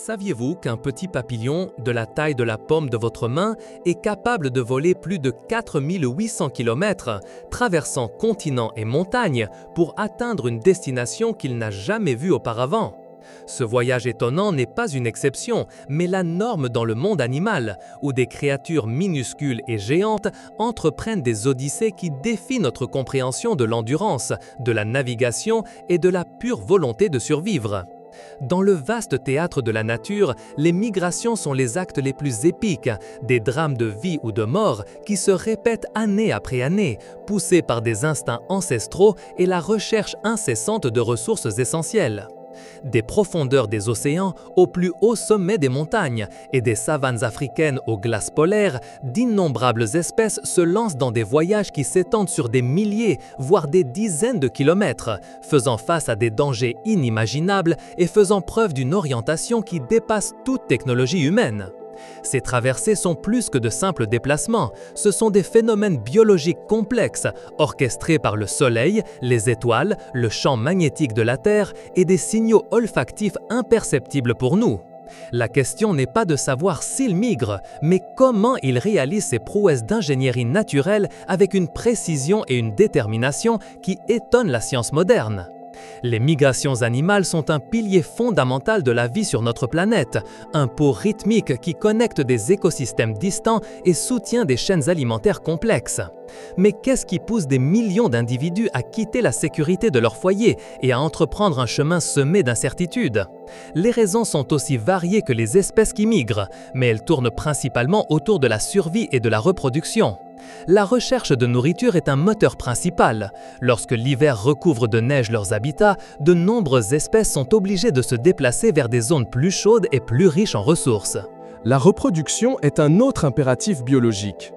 Saviez-vous qu'un petit papillon de la taille de la paume de votre main est capable de voler plus de 4800 km, traversant continents et montagnes pour atteindre une destination qu'il n'a jamais vue auparavant? Ce voyage étonnant n'est pas une exception, mais la norme dans le monde animal, où des créatures minuscules et géantes entreprennent des odyssées qui défient notre compréhension de l'endurance, de la navigation et de la pure volonté de survivre. Dans le vaste théâtre de la nature, les migrations sont les actes les plus épiques, des drames de vie ou de mort qui se répètent année après année, poussés par des instincts ancestraux et la recherche incessante de ressources essentielles. Des profondeurs des océans au plus haut sommet des montagnes et des savanes africaines aux glaces polaires, d'innombrables espèces se lancent dans des voyages qui s'étendent sur des milliers, voire des dizaines de kilomètres, faisant face à des dangers inimaginables et faisant preuve d'une orientation qui dépasse toute technologie humaine. Ces traversées sont plus que de simples déplacements, ce sont des phénomènes biologiques complexes, orchestrés par le Soleil, les étoiles, le champ magnétique de la Terre et des signaux olfactifs imperceptibles pour nous. La question n'est pas de savoir s'ils migrent, mais comment ils réalisent ces prouesses d'ingénierie naturelle avec une précision et une détermination qui étonnent la science moderne. Les migrations animales sont un pilier fondamental de la vie sur notre planète, un pot rythmique qui connecte des écosystèmes distants et soutient des chaînes alimentaires complexes. Mais qu'est-ce qui pousse des millions d'individus à quitter la sécurité de leur foyer et à entreprendre un chemin semé d'incertitudes? Les raisons sont aussi variées que les espèces qui migrent, mais elles tournent principalement autour de la survie et de la reproduction. La recherche de nourriture est un moteur principal. Lorsque l'hiver recouvre de neige leurs habitats, de nombreuses espèces sont obligées de se déplacer vers des zones plus chaudes et plus riches en ressources. La reproduction est un autre impératif biologique.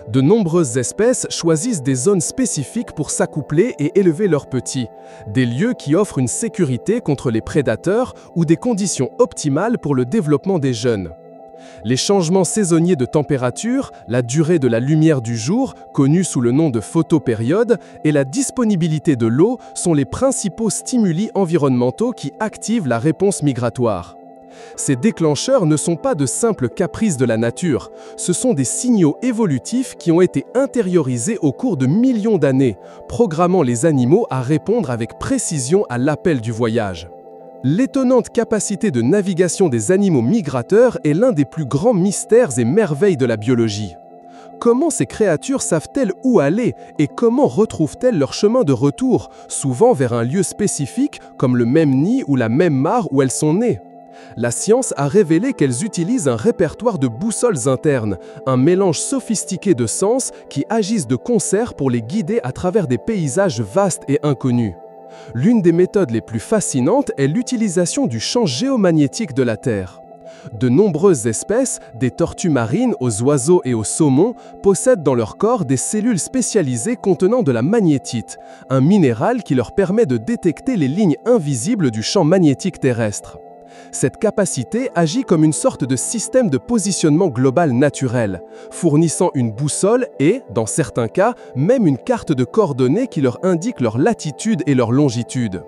De nombreuses espèces choisissent des zones spécifiques pour s'accoupler et élever leurs petits, des lieux qui offrent une sécurité contre les prédateurs ou des conditions optimales pour le développement des jeunes. Les changements saisonniers de température, la durée de la lumière du jour, connue sous le nom de photopériode, et la disponibilité de l'eau sont les principaux stimuli environnementaux qui activent la réponse migratoire. Ces déclencheurs ne sont pas de simples caprices de la nature, ce sont des signaux évolutifs qui ont été intériorisés au cours de millions d'années, programmant les animaux à répondre avec précision à l'appel du voyage. L'étonnante capacité de navigation des animaux migrateurs est l'un des plus grands mystères et merveilles de la biologie. Comment ces créatures savent-elles où aller et comment retrouvent-elles leur chemin de retour, souvent vers un lieu spécifique comme le même nid ou la même mare où elles sont nées? La science a révélé qu'elles utilisent un répertoire de boussoles internes, un mélange sophistiqué de sens qui agissent de concert pour les guider à travers des paysages vastes et inconnus. L'une des méthodes les plus fascinantes est l'utilisation du champ géomagnétique de la Terre. De nombreuses espèces, des tortues marines aux oiseaux et aux saumons, possèdent dans leur corps des cellules spécialisées contenant de la magnétite, un minéral qui leur permet de détecter les lignes invisibles du champ magnétique terrestre. Cette capacité agit comme une sorte de système de positionnement global naturel, fournissant une boussole et, dans certains cas, même une carte de coordonnées qui leur indique leur latitude et leur longitude.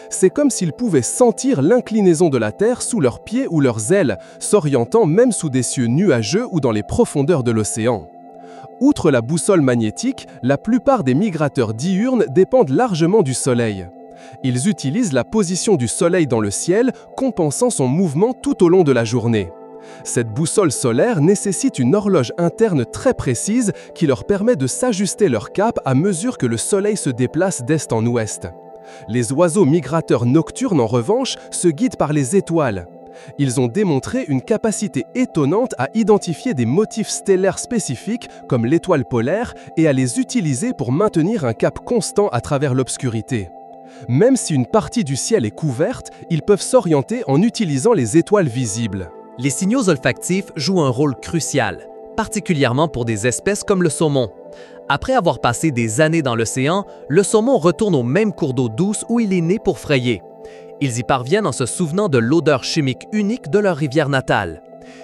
C'est comme s'ils pouvaient sentir l'inclinaison de la Terre sous leurs pieds ou leurs ailes, s'orientant même sous des cieux nuageux ou dans les profondeurs de l'océan. Outre la boussole magnétique, la plupart des migrateurs diurnes dépendent largement du Soleil. Ils utilisent la position du Soleil dans le ciel, compensant son mouvement tout au long de la journée. Cette boussole solaire nécessite une horloge interne très précise qui leur permet de s'ajuster leur cap à mesure que le Soleil se déplace d'est en ouest. Les oiseaux migrateurs nocturnes, en revanche, se guident par les étoiles. Ils ont démontré une capacité étonnante à identifier des motifs stellaires spécifiques comme l'étoile polaire et à les utiliser pour maintenir un cap constant à travers l'obscurité. Même si une partie du ciel est couverte, ils peuvent s'orienter en utilisant les étoiles visibles. Les signaux olfactifs jouent un rôle crucial, particulièrement pour des espèces comme le saumon. Après avoir passé des années dans l'océan, le saumon retourne au même cours d'eau douce où il est né pour frayer. Ils y parviennent en se souvenant de l'odeur chimique unique de leur rivière natale.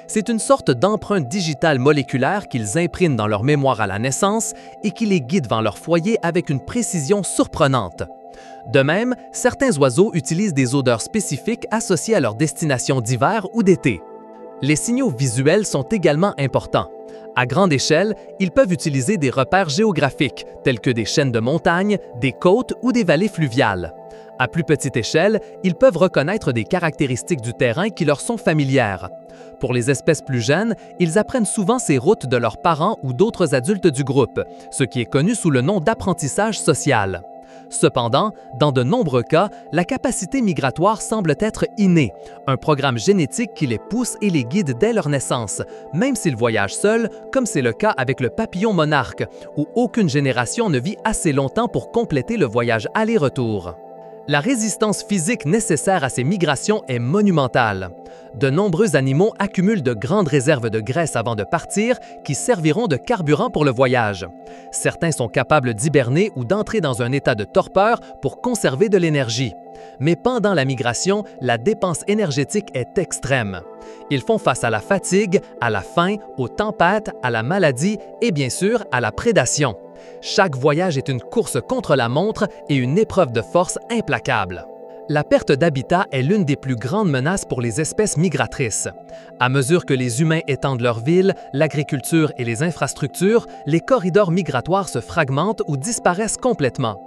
C'est une sorte d'empreinte digitale moléculaire qu'ils impriment dans leur mémoire à la naissance et qui les guide vers leur foyer avec une précision surprenante. De même, certains oiseaux utilisent des odeurs spécifiques associées à leur destination d'hiver ou d'été. Les signaux visuels sont également importants. À grande échelle, ils peuvent utiliser des repères géographiques, tels que des chaînes de montagnes, des côtes ou des vallées fluviales. À plus petite échelle, ils peuvent reconnaître des caractéristiques du terrain qui leur sont familières. Pour les espèces plus jeunes, ils apprennent souvent ces routes de leurs parents ou d'autres adultes du groupe, ce qui est connu sous le nom d'apprentissage social. Cependant, dans de nombreux cas, la capacité migratoire semble être innée, un programme génétique qui les pousse et les guide dès leur naissance, même s'ils voyagent seuls, comme c'est le cas avec le papillon monarque, où aucune génération ne vit assez longtemps pour compléter le voyage aller-retour. La résistance physique nécessaire à ces migrations est monumentale. De nombreux animaux accumulent de grandes réserves de graisse avant de partir qui serviront de carburant pour le voyage. Certains sont capables d'hiberner ou d'entrer dans un état de torpeur pour conserver de l'énergie. Mais pendant la migration, la dépense énergétique est extrême. Ils font face à la fatigue, à la faim, aux tempêtes, à la maladie et bien sûr à la prédation. Chaque voyage est une course contre la montre et une épreuve de force implacable. La perte d'habitat est l'une des plus grandes menaces pour les espèces migratrices. À mesure que les humains étendent leurs villes, l'agriculture et les infrastructures, les corridors migratoires se fragmentent ou disparaissent complètement.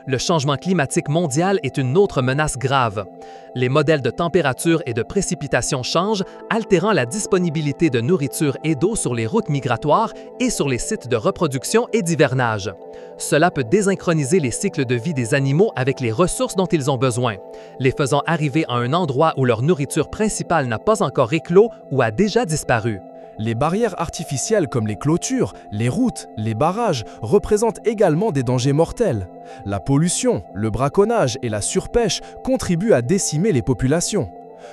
Le changement climatique mondial est une autre menace grave. Les modèles de température et de précipitation changent, altérant la disponibilité de nourriture et d'eau sur les routes migratoires et sur les sites de reproduction et d'hivernage. Cela peut désynchroniser les cycles de vie des animaux avec les ressources dont ils ont besoin, les faisant arriver à un endroit où leur nourriture principale n'a pas encore éclos ou a déjà disparu. Les barrières artificielles comme les clôtures, les routes, les barrages représentent également des dangers mortels. La pollution, le braconnage et la surpêche contribuent à décimer les populations.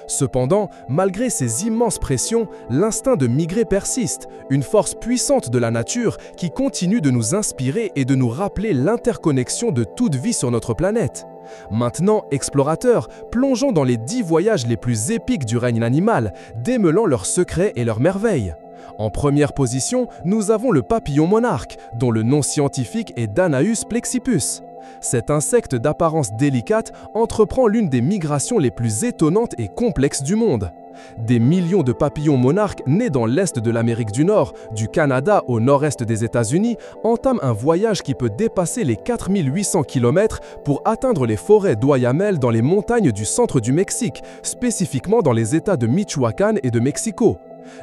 Cependant, malgré ces immenses pressions, l'instinct de migrer persiste, une force puissante de la nature qui continue de nous inspirer et de nous rappeler l'interconnexion de toute vie sur notre planète. Maintenant, explorateurs, plongeons dans les 10 voyages les plus épiques du règne animal, démêlant leurs secrets et leurs merveilles. En première position, nous avons le papillon monarque, dont le nom scientifique est Danaus plexippus. Cet insecte d'apparence délicate entreprend l'une des migrations les plus étonnantes et complexes du monde. Des millions de papillons monarques nés dans l'est de l'Amérique du Nord, du Canada au nord-est des États-Unis, entament un voyage qui peut dépasser les 4800 km pour atteindre les forêts d'Oyamel dans les montagnes du centre du Mexique, spécifiquement dans les États de Michoacán et de Mexico.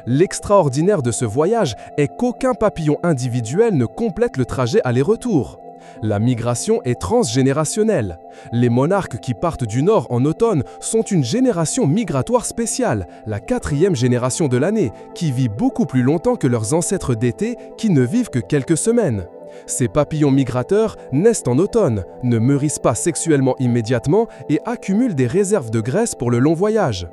L'extraordinaire de ce voyage est qu'aucun papillon individuel ne complète le trajet aller-retour. La migration est transgénérationnelle. Les monarques qui partent du nord en automne sont une génération migratoire spéciale, la 4e génération de l'année, qui vit beaucoup plus longtemps que leurs ancêtres d'été qui ne vivent que quelques semaines. Ces papillons migrateurs naissent en automne, ne mûrissent pas sexuellement immédiatement et accumulent des réserves de graisse pour le long voyage.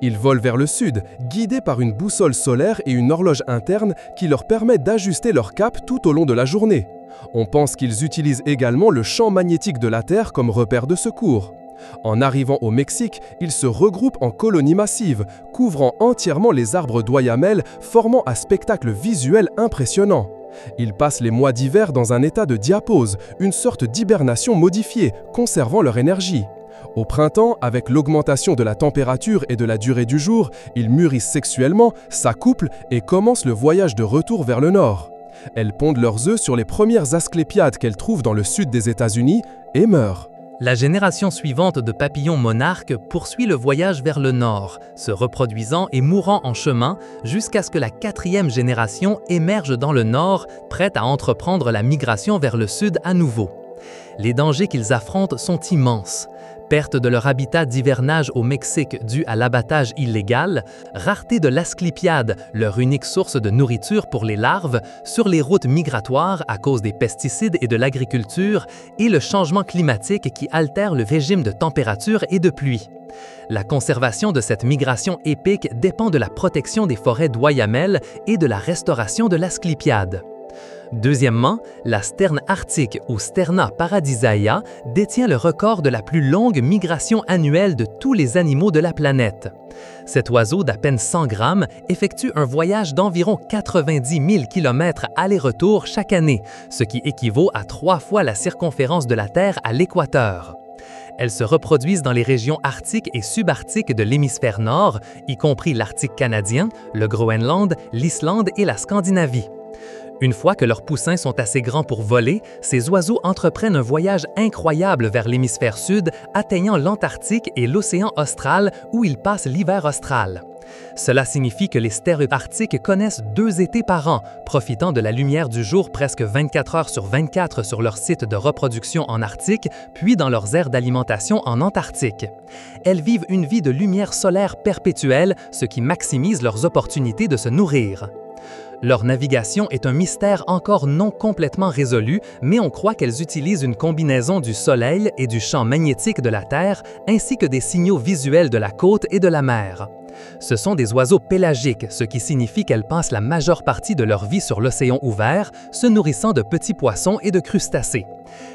Ils volent vers le sud, guidés par une boussole solaire et une horloge interne qui leur permet d'ajuster leur cap tout au long de la journée. On pense qu'ils utilisent également le champ magnétique de la Terre comme repère de secours. En arrivant au Mexique, ils se regroupent en colonies massives, couvrant entièrement les arbres d'Oyamel, formant un spectacle visuel impressionnant. Ils passent les mois d'hiver dans un état de diapause, une sorte d'hibernation modifiée, conservant leur énergie. Au printemps, avec l'augmentation de la température et de la durée du jour, ils mûrissent sexuellement, s'accouplent et commencent le voyage de retour vers le nord. Elles pondent leurs œufs sur les premières asclépiades qu'elles trouvent dans le sud des États-Unis et meurent. La génération suivante de papillons monarques poursuit le voyage vers le nord, se reproduisant et mourant en chemin jusqu'à ce que la 4e génération émerge dans le nord, prête à entreprendre la migration vers le sud à nouveau. Les dangers qu'ils affrontent sont immenses. Perte de leur habitat d'hivernage au Mexique dû à l'abattage illégal, rareté de l'asclépiade, leur unique source de nourriture pour les larves, sur les routes migratoires à cause des pesticides et de l'agriculture, et le changement climatique qui altère le régime de température et de pluie. La conservation de cette migration épique dépend de la protection des forêts d'Oyamel et de la restauration de l'asclépiade. Deuxièmement, la sterne arctique ou Sterna paradisaea détient le record de la plus longue migration annuelle de tous les animaux de la planète. Cet oiseau d'à peine 100 grammes effectue un voyage d'environ 90 000 km aller-retour chaque année, ce qui équivaut à 3 fois la circonférence de la Terre à l'équateur. Elles se reproduisent dans les régions arctiques et subarctiques de l'hémisphère nord, y compris l'Arctique canadien, le Groenland, l'Islande et la Scandinavie. Une fois que leurs poussins sont assez grands pour voler, ces oiseaux entreprennent un voyage incroyable vers l'hémisphère sud, atteignant l'Antarctique et l'océan austral où ils passent l'hiver austral. Cela signifie que les stères arctiques connaissent 2 étés par an, profitant de la lumière du jour presque 24 heures sur 24 sur leur site de reproduction en Arctique, puis dans leurs aires d'alimentation en Antarctique. Elles vivent une vie de lumière solaire perpétuelle, ce qui maximise leurs opportunités de se nourrir. Leur navigation est un mystère encore non complètement résolu, mais on croit qu'elles utilisent une combinaison du Soleil et du champ magnétique de la Terre, ainsi que des signaux visuels de la côte et de la mer. Ce sont des oiseaux pélagiques, ce qui signifie qu'elles passent la majeure partie de leur vie sur l'océan ouvert, se nourrissant de petits poissons et de crustacés.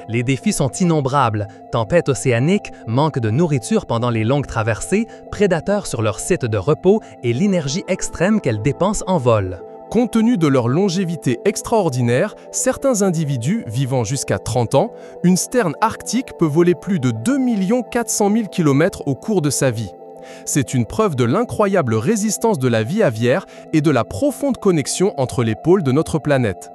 Les défis sont innombrables, tempêtes océaniques, manque de nourriture pendant les longues traversées, prédateurs sur leur site de repos et l'énergie extrême qu'elles dépensent en vol. Compte tenu de leur longévité extraordinaire, certains individus vivant jusqu'à 30 ans, une sterne arctique peut voler plus de 2 400 000 km au cours de sa vie. C'est une preuve de l'incroyable résistance de la vie aviaire et de la profonde connexion entre les pôles de notre planète.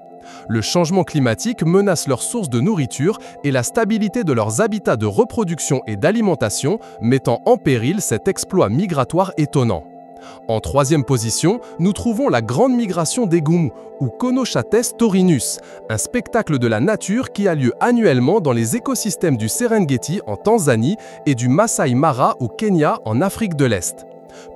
Le changement climatique menace leurs sources de nourriture et la stabilité de leurs habitats de reproduction et d'alimentation, mettant en péril cet exploit migratoire étonnant. En 3e position, nous trouvons la grande migration des Gnu, ou Conochates taurinus, un spectacle de la nature qui a lieu annuellement dans les écosystèmes du Serengeti en Tanzanie et du Masai Mara au Kenya en Afrique de l'Est.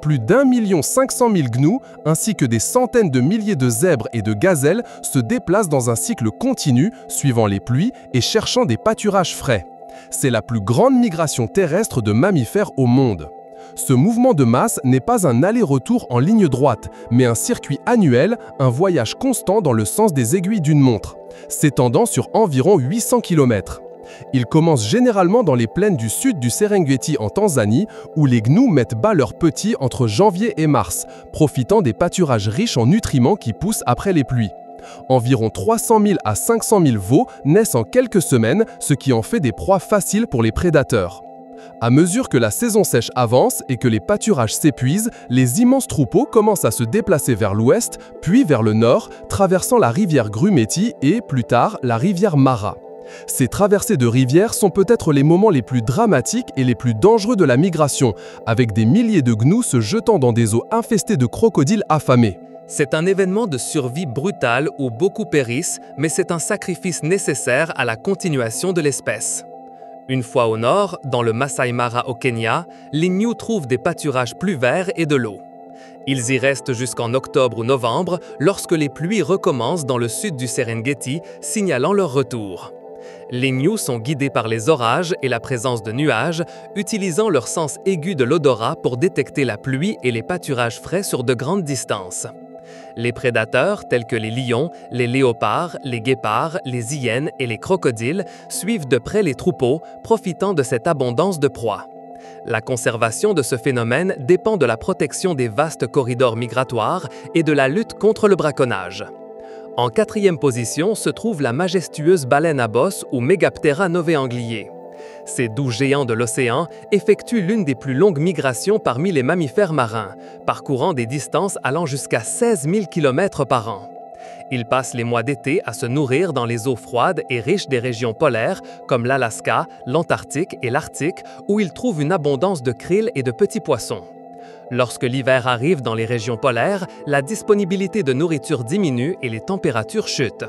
Plus d'1 500 000 gnous, ainsi que des centaines de milliers de zèbres et de gazelles se déplacent dans un cycle continu, suivant les pluies et cherchant des pâturages frais. C'est la plus grande migration terrestre de mammifères au monde. Ce mouvement de masse n'est pas un aller-retour en ligne droite, mais un circuit annuel, un voyage constant dans le sens des aiguilles d'une montre, s'étendant sur environ 800 km. Il commence généralement dans les plaines du sud du Serengeti en Tanzanie, où les gnous mettent bas leurs petits entre janvier et mars, profitant des pâturages riches en nutriments qui poussent après les pluies. Environ 300 000 à 500 000 veaux naissent en quelques semaines, ce qui en fait des proies faciles pour les prédateurs. À mesure que la saison sèche avance et que les pâturages s'épuisent, les immenses troupeaux commencent à se déplacer vers l'ouest, puis vers le nord, traversant la rivière Grumeti et, plus tard, la rivière Mara. Ces traversées de rivières sont peut-être les moments les plus dramatiques et les plus dangereux de la migration, avec des milliers de gnous se jetant dans des eaux infestées de crocodiles affamés. C'est un événement de survie brutal où beaucoup périssent, mais c'est un sacrifice nécessaire à la continuation de l'espèce. Une fois au nord, dans le Masai Mara au Kenya, les gnous trouvent des pâturages plus verts et de l'eau. Ils y restent jusqu'en octobre ou novembre, lorsque les pluies recommencent dans le sud du Serengeti, signalant leur retour. Les gnous sont guidés par les orages et la présence de nuages, utilisant leur sens aigu de l'odorat pour détecter la pluie et les pâturages frais sur de grandes distances. Les prédateurs, tels que les lions, les léopards, les guépards, les hyènes et les crocodiles, suivent de près les troupeaux, profitant de cette abondance de proies. La conservation de ce phénomène dépend de la protection des vastes corridors migratoires et de la lutte contre le braconnage. En 4e position se trouve la majestueuse baleine à bosse ou Megaptera novaeangliae. Ces doux géants de l'océan effectuent l'une des plus longues migrations parmi les mammifères marins, parcourant des distances allant jusqu'à 16 000 km par an. Ils passent les mois d'été à se nourrir dans les eaux froides et riches des régions polaires comme l'Alaska, l'Antarctique et l'Arctique, où ils trouvent une abondance de krill et de petits poissons. Lorsque l'hiver arrive dans les régions polaires, la disponibilité de nourriture diminue et les températures chutent.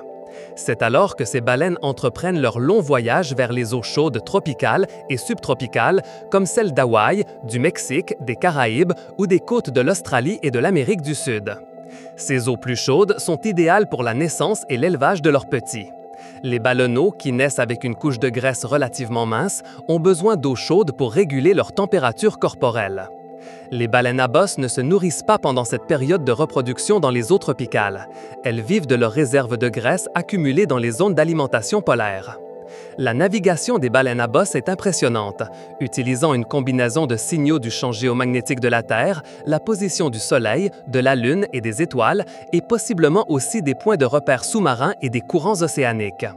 C'est alors que ces baleines entreprennent leur long voyage vers les eaux chaudes tropicales et subtropicales, comme celles d'Hawaï, du Mexique, des Caraïbes ou des côtes de l'Australie et de l'Amérique du Sud. Ces eaux plus chaudes sont idéales pour la naissance et l'élevage de leurs petits. Les baleneaux, qui naissent avec une couche de graisse relativement mince, ont besoin d'eau chaude pour réguler leur température corporelle. Les baleines à bosse ne se nourrissent pas pendant cette période de reproduction dans les eaux tropicales. Elles vivent de leurs réserves de graisse accumulées dans les zones d'alimentation polaire. La navigation des baleines à bosse est impressionnante, utilisant une combinaison de signaux du champ géomagnétique de la Terre, la position du Soleil, de la Lune et des étoiles, et possiblement aussi des points de repère sous-marins et des courants océaniques.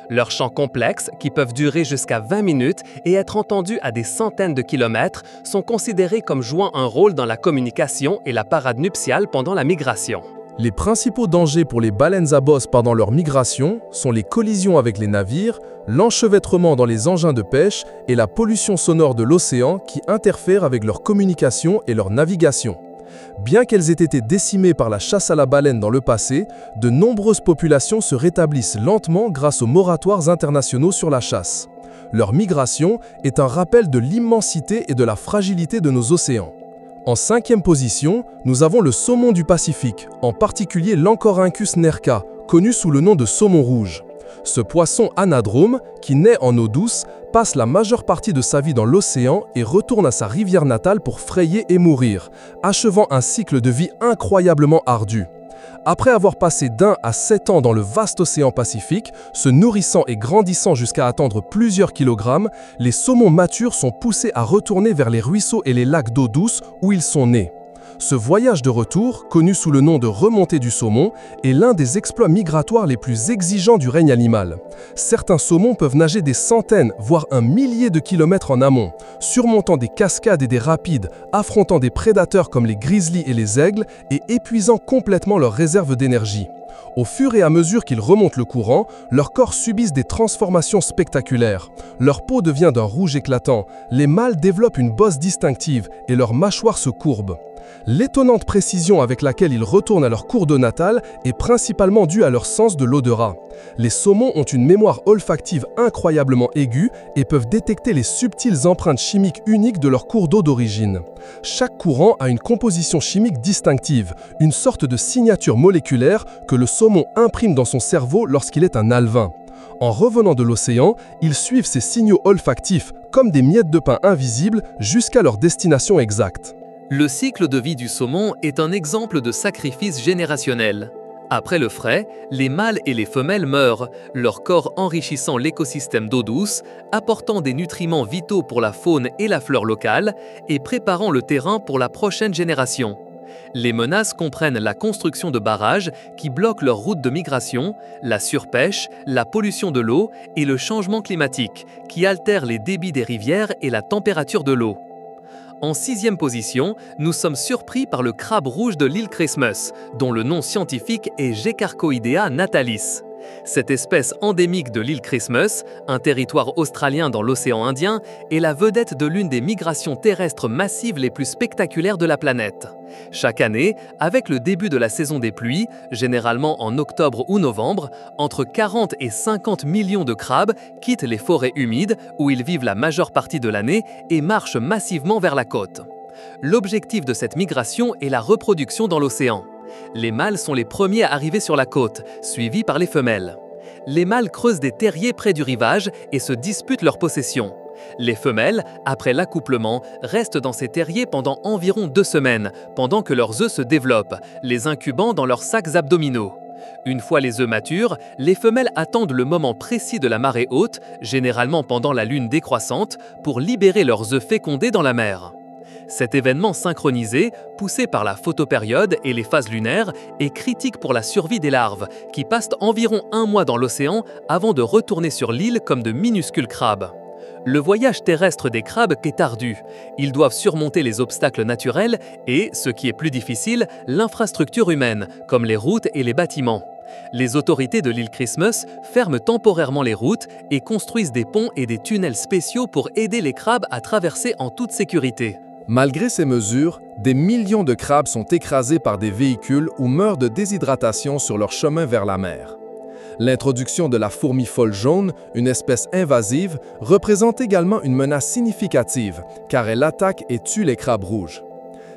Leurs chants complexes, qui peuvent durer jusqu'à 20 minutes et être entendus à des centaines de kilomètres, sont considérés comme jouant un rôle dans la communication et la parade nuptiale pendant la migration. Les principaux dangers pour les baleines à bosse pendant leur migration sont les collisions avec les navires, l'enchevêtrement dans les engins de pêche et la pollution sonore de l'océan qui interfèrent avec leur communication et leur navigation. Bien qu'elles aient été décimées par la chasse à la baleine dans le passé, de nombreuses populations se rétablissent lentement grâce aux moratoires internationaux sur la chasse. Leur migration est un rappel de l'immensité et de la fragilité de nos océans. En 5e position, nous avons le saumon du Pacifique, en particulier l'Ancorhynchus nerca, connu sous le nom de saumon rouge. Ce poisson anadrome, qui naît en eau douce, passe la majeure partie de sa vie dans l'océan et retourne à sa rivière natale pour frayer et mourir, achevant un cycle de vie incroyablement ardu. Après avoir passé d'1 à 7 ans dans le vaste océan Pacifique, se nourrissant et grandissant jusqu'à atteindre plusieurs kilogrammes, les saumons matures sont poussés à retourner vers les ruisseaux et les lacs d'eau douce où ils sont nés. Ce voyage de retour, connu sous le nom de remontée du saumon, est l'un des exploits migratoires les plus exigeants du règne animal. Certains saumons peuvent nager des centaines, voire un millier de kilomètres en amont, surmontant des cascades et des rapides, affrontant des prédateurs comme les grizzlies et les aigles et épuisant complètement leurs réserves d'énergie. Au fur et à mesure qu'ils remontent le courant, leurs corps subissent des transformations spectaculaires. Leur peau devient d'un rouge éclatant, les mâles développent une bosse distinctive et leurs mâchoires se courbent. L'étonnante précision avec laquelle ils retournent à leur cours d'eau natale est principalement due à leur sens de l'odorat. Les saumons ont une mémoire olfactive incroyablement aiguë et peuvent détecter les subtiles empreintes chimiques uniques de leur cours d'eau d'origine. Chaque courant a une composition chimique distinctive, une sorte de signature moléculaire que le saumon imprime dans son cerveau lorsqu'il est un alevin. En revenant de l'océan, ils suivent ces signaux olfactifs comme des miettes de pain invisibles jusqu'à leur destination exacte. Le cycle de vie du saumon est un exemple de sacrifice générationnel. Après le frai, les mâles et les femelles meurent, leur corps enrichissant l'écosystème d'eau douce, apportant des nutriments vitaux pour la faune et la flore locale et préparant le terrain pour la prochaine génération. Les menaces comprennent la construction de barrages qui bloquent leur route de migration, la surpêche, la pollution de l'eau et le changement climatique qui altère les débits des rivières et la température de l'eau. En 6e position, nous sommes surpris par le crabe rouge de l'île Christmas, dont le nom scientifique est Gecarchoidea natalis. Cette espèce endémique de l'île Christmas, un territoire australien dans l'océan Indien, est la vedette de l'une des migrations terrestres massives les plus spectaculaires de la planète. Chaque année, avec le début de la saison des pluies, généralement en octobre ou novembre, entre 40 et 50 millions de crabes quittent les forêts humides où ils vivent la majeure partie de l'année et marchent massivement vers la côte. L'objectif de cette migration est la reproduction dans l'océan. Les mâles sont les premiers à arriver sur la côte, suivis par les femelles. Les mâles creusent des terriers près du rivage et se disputent leur possession. Les femelles, après l'accouplement, restent dans ces terriers pendant environ 2 semaines, pendant que leurs œufs se développent, les incubant dans leurs sacs abdominaux. Une fois les œufs matures, les femelles attendent le moment précis de la marée haute, généralement pendant la lune décroissante, pour libérer leurs œufs fécondés dans la mer. Cet événement synchronisé, poussé par la photopériode et les phases lunaires, est critique pour la survie des larves, qui passent environ 1 mois dans l'océan avant de retourner sur l'île comme de minuscules crabes. Le voyage terrestre des crabes est ardu. Ils doivent surmonter les obstacles naturels et, ce qui est plus difficile, l'infrastructure humaine, comme les routes et les bâtiments. Les autorités de l'île Christmas ferment temporairement les routes et construisent des ponts et des tunnels spéciaux pour aider les crabes à traverser en toute sécurité. Malgré ces mesures, des millions de crabes sont écrasés par des véhicules ou meurent de déshydratation sur leur chemin vers la mer. L'introduction de la fourmi folle jaune, une espèce invasive, représente également une menace significative car elle attaque et tue les crabes rouges.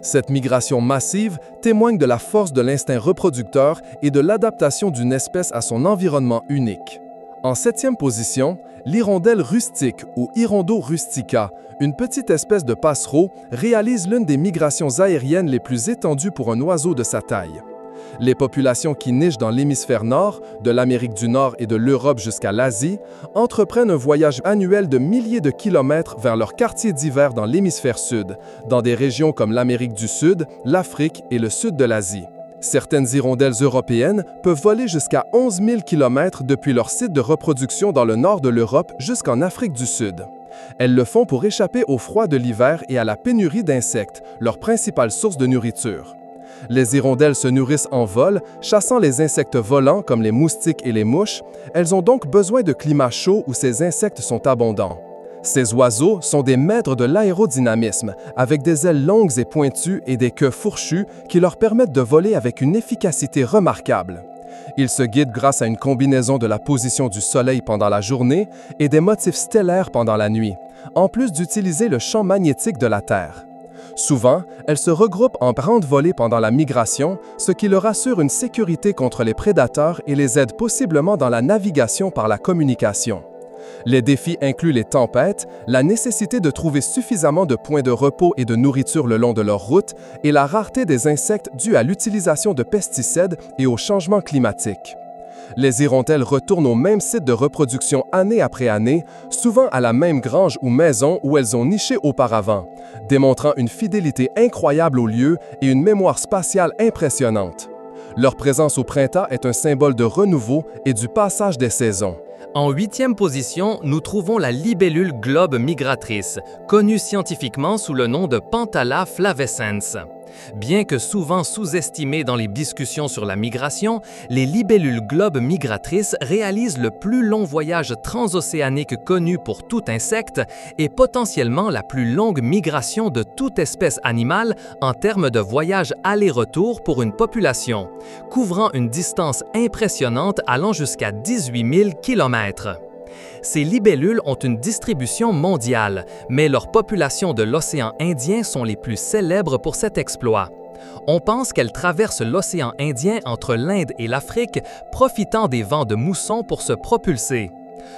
Cette migration massive témoigne de la force de l'instinct reproducteur et de l'adaptation d'une espèce à son environnement unique. En 7e position, l'hirondelle rustique ou Hirundo rustica, une petite espèce de passereau, réalise l'une des migrations aériennes les plus étendues pour un oiseau de sa taille. Les populations qui nichent dans l'hémisphère nord, de l'Amérique du Nord et de l'Europe jusqu'à l'Asie, entreprennent un voyage annuel de milliers de kilomètres vers leur quartier d'hiver dans l'hémisphère sud, dans des régions comme l'Amérique du Sud, l'Afrique et le sud de l'Asie. Certaines hirondelles européennes peuvent voler jusqu'à 11 000 km depuis leur site de reproduction dans le nord de l'Europe jusqu'en Afrique du Sud. Elles le font pour échapper au froid de l'hiver et à la pénurie d'insectes, leur principale source de nourriture. Les hirondelles se nourrissent en vol, chassant les insectes volants comme les moustiques et les mouches. Elles ont donc besoin de climats chauds où ces insectes sont abondants. Ces oiseaux sont des maîtres de l'aérodynamisme, avec des ailes longues et pointues et des queues fourchues qui leur permettent de voler avec une efficacité remarquable. Ils se guident grâce à une combinaison de la position du soleil pendant la journée et des motifs stellaires pendant la nuit, en plus d'utiliser le champ magnétique de la Terre. Souvent, elles se regroupent en grandes volées pendant la migration, ce qui leur assure une sécurité contre les prédateurs et les aide possiblement dans la navigation par la communication. Les défis incluent les tempêtes, la nécessité de trouver suffisamment de points de repos et de nourriture le long de leur route et la rareté des insectes due à l'utilisation de pesticides et au changement climatique. Les hirondelles retournent au même site de reproduction année après année, souvent à la même grange ou maison où elles ont niché auparavant, démontrant une fidélité incroyable au lieu et une mémoire spatiale impressionnante. Leur présence au printemps est un symbole de renouveau et du passage des saisons. En 8e position, nous trouvons la libellule globe migratrice, connue scientifiquement sous le nom de Panthala flavescens. Bien que souvent sous-estimées dans les discussions sur la migration, les libellules globes migratrices réalisent le plus long voyage transocéanique connu pour tout insecte et potentiellement la plus longue migration de toute espèce animale en termes de voyage aller-retour pour une population, couvrant une distance impressionnante allant jusqu'à 18 000 km. Ces libellules ont une distribution mondiale, mais leurs populations de l'océan Indien sont les plus célèbres pour cet exploit. On pense qu'elles traversent l'océan Indien entre l'Inde et l'Afrique, profitant des vents de mousson pour se propulser.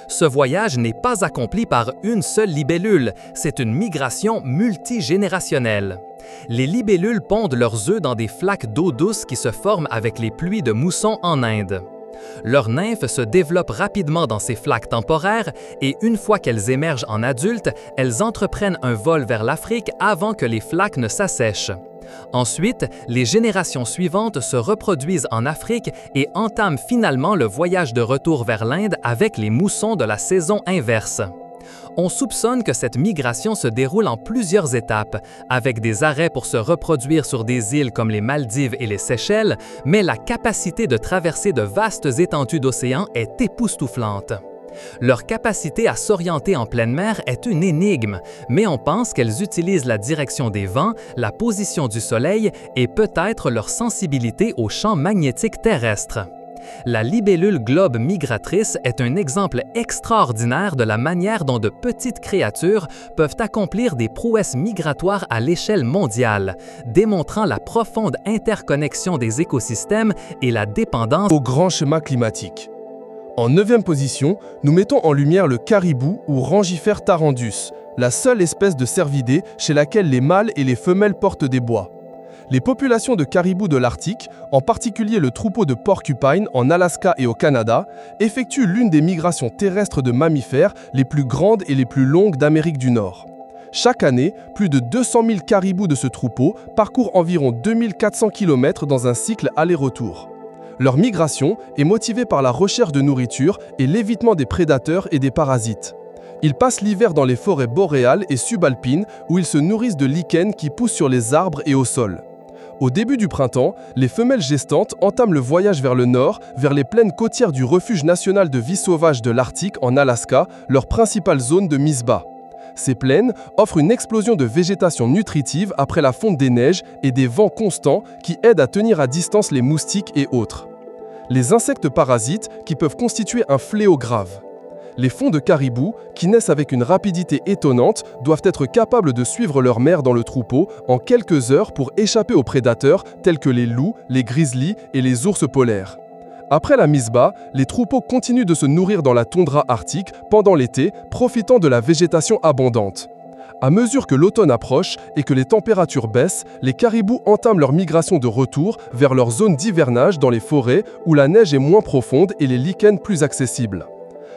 Ce voyage n'est pas accompli par une seule libellule, c'est une migration multigénérationnelle. Les libellules pondent leurs œufs dans des flaques d'eau douce qui se forment avec les pluies de mousson en Inde. Leurs nymphes se développent rapidement dans ces flaques temporaires et une fois qu'elles émergent en adultes, elles entreprennent un vol vers l'Afrique avant que les flaques ne s'assèchent. Ensuite, les générations suivantes se reproduisent en Afrique et entament finalement le voyage de retour vers l'Inde avec les moussons de la saison inverse. On soupçonne que cette migration se déroule en plusieurs étapes, avec des arrêts pour se reproduire sur des îles comme les Maldives et les Seychelles, mais la capacité de traverser de vastes étendues d'océan est époustouflante. Leur capacité à s'orienter en pleine mer est une énigme, mais on pense qu'elles utilisent la direction des vents, la position du soleil et peut-être leur sensibilité aux champs magnétiques terrestres. La libellule globe migratrice est un exemple extraordinaire de la manière dont de petites créatures peuvent accomplir des prouesses migratoires à l'échelle mondiale, démontrant la profonde interconnexion des écosystèmes et la dépendance au grand schéma climatique. En 9e position, nous mettons en lumière le caribou ou Rangifère tarandus, la seule espèce de cervidés chez laquelle les mâles et les femelles portent des bois. Les populations de caribous de l'Arctique, en particulier le troupeau de porcupine en Alaska et au Canada, effectuent l'une des migrations terrestres de mammifères les plus grandes et les plus longues d'Amérique du Nord. Chaque année, plus de 200 000 caribous de ce troupeau parcourent environ 2400 km dans un cycle aller-retour. Leur migration est motivée par la recherche de nourriture et l'évitement des prédateurs et des parasites. Ils passent l'hiver dans les forêts boréales et subalpines où ils se nourrissent de lichens qui poussent sur les arbres et au sol. Au début du printemps, les femelles gestantes entament le voyage vers le nord, vers les plaines côtières du refuge national de vie sauvage de l'Arctique en Alaska, leur principale zone de mise bas. Ces plaines offrent une explosion de végétation nutritive après la fonte des neiges et des vents constants qui aident à tenir à distance les moustiques et autres. Les insectes parasites qui peuvent constituer un fléau grave. Les fonds de caribou, qui naissent avec une rapidité étonnante, doivent être capables de suivre leur mère dans le troupeau en quelques heures pour échapper aux prédateurs tels que les loups, les grizzlies et les ours polaires. Après la mise bas, les troupeaux continuent de se nourrir dans la toundra arctique pendant l'été, profitant de la végétation abondante. À mesure que l'automne approche et que les températures baissent, les caribous entament leur migration de retour vers leur zone d'hivernage dans les forêts où la neige est moins profonde et les lichens plus accessibles.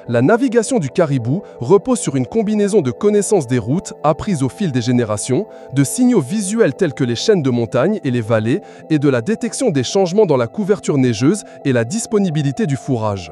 La navigation du caribou repose sur une combinaison de connaissances des routes apprises au fil des générations, de signaux visuels tels que les chaînes de montagnes et les vallées, et de la détection des changements dans la couverture neigeuse et la disponibilité du fourrage.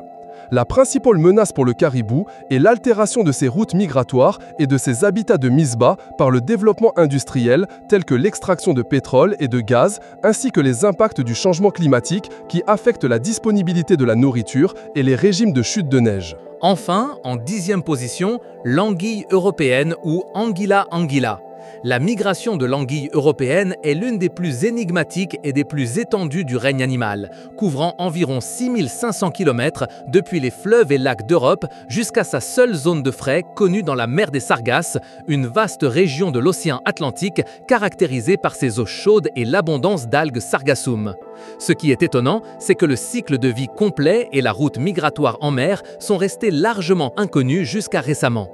La principale menace pour le caribou est l'altération de ses routes migratoires et de ses habitats de mise bas par le développement industriel tel que l'extraction de pétrole et de gaz, ainsi que les impacts du changement climatique qui affectent la disponibilité de la nourriture et les régimes de chute de neige. Enfin, en 10e position, l'anguille européenne ou Anguilla anguilla. La migration de l'anguille européenne est l'une des plus énigmatiques et des plus étendues du règne animal, couvrant environ 6500 km depuis les fleuves et lacs d'Europe jusqu'à sa seule zone de frai connue dans la mer des Sargasses, une vaste région de l'océan Atlantique caractérisée par ses eaux chaudes et l'abondance d'algues sargassum. Ce qui est étonnant, c'est que le cycle de vie complet et la route migratoire en mer sont restés largement inconnus jusqu'à récemment.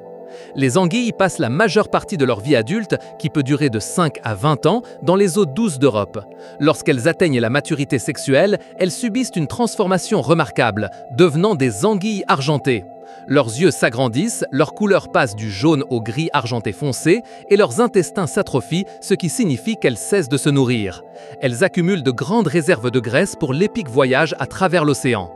Les anguilles passent la majeure partie de leur vie adulte, qui peut durer de 5 à 20 ans, dans les eaux douces d'Europe. Lorsqu'elles atteignent la maturité sexuelle, elles subissent une transformation remarquable, devenant des anguilles argentées. Leurs yeux s'agrandissent, leur couleur passe du jaune au gris argenté foncé et leurs intestins s'atrophient, ce qui signifie qu'elles cessent de se nourrir. Elles accumulent de grandes réserves de graisse pour l'épique voyage à travers l'océan.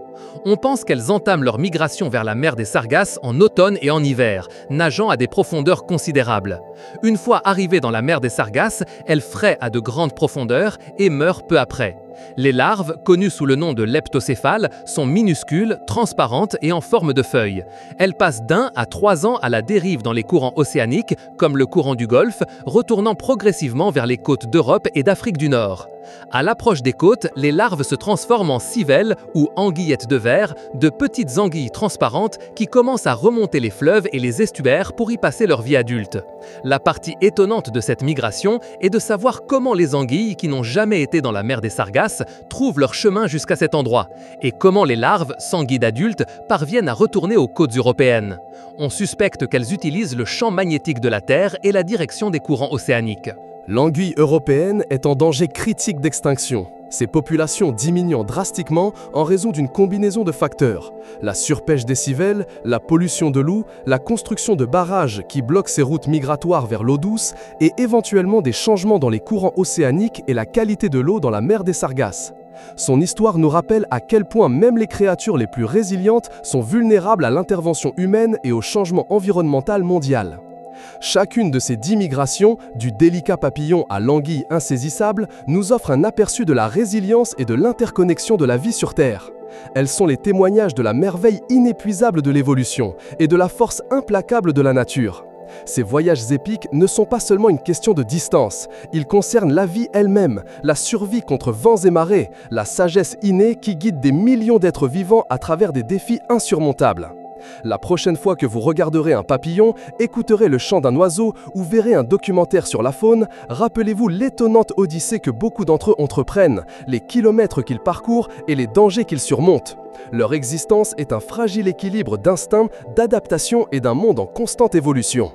On pense qu'elles entament leur migration vers la mer des Sargasses en automne et en hiver, nageant à des profondeurs considérables. Une fois arrivées dans la mer des Sargasses, elles fraient à de grandes profondeurs et meurent peu après. Les larves, connues sous le nom de leptocéphales, sont minuscules, transparentes et en forme de feuilles. Elles passent d'1 à 3 ans à la dérive dans les courants océaniques, comme le courant du Golfe, retournant progressivement vers les côtes d'Europe et d'Afrique du Nord. À l'approche des côtes, les larves se transforment en civelles ou anguillettes de verre, de petites anguilles transparentes qui commencent à remonter les fleuves et les estuaires pour y passer leur vie adulte. La partie étonnante de cette migration est de savoir comment les anguilles qui n'ont jamais été dans la mer des Sargasses trouvent leur chemin jusqu'à cet endroit, et comment les larves, sans guide adulte, parviennent à retourner aux côtes européennes. On suspecte qu'elles utilisent le champ magnétique de la Terre et la direction des courants océaniques. L'anguille européenne est en danger critique d'extinction. Ses populations diminuant drastiquement en raison d'une combinaison de facteurs. La surpêche des civelles, la pollution de l'eau, la construction de barrages qui bloquent ses routes migratoires vers l'eau douce et éventuellement des changements dans les courants océaniques et la qualité de l'eau dans la mer des Sargasses. Son histoire nous rappelle à quel point même les créatures les plus résilientes sont vulnérables à l'intervention humaine et au changement environnemental mondial. Chacune de ces 10 migrations, du délicat papillon à l'anguille insaisissable, nous offre un aperçu de la résilience et de l'interconnexion de la vie sur Terre. Elles sont les témoignages de la merveille inépuisable de l'évolution et de la force implacable de la nature. Ces voyages épiques ne sont pas seulement une question de distance, ils concernent la vie elle-même, la survie contre vents et marées, la sagesse innée qui guide des millions d'êtres vivants à travers des défis insurmontables. La prochaine fois que vous regarderez un papillon, écouterez le chant d'un oiseau ou verrez un documentaire sur la faune, rappelez-vous l'étonnante odyssée que beaucoup d'entre eux entreprennent, les kilomètres qu'ils parcourent et les dangers qu'ils surmontent. Leur existence est un fragile équilibre d'instinct, d'adaptation et d'un monde en constante évolution.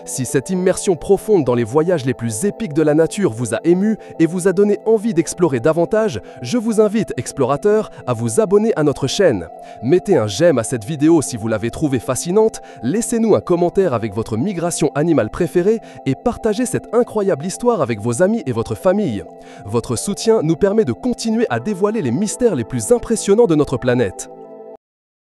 Si cette immersion profonde dans les voyages les plus épiques de la nature vous a ému et vous a donné envie d'explorer davantage, je vous invite, explorateurs, à vous abonner à notre chaîne. Mettez un j'aime à cette vidéo si vous l'avez trouvée fascinante, laissez-nous un commentaire avec votre migration animale préférée et partagez cette incroyable histoire avec vos amis et votre famille. Votre soutien nous permet de continuer à dévoiler les mystères les plus impressionnants de notre planète.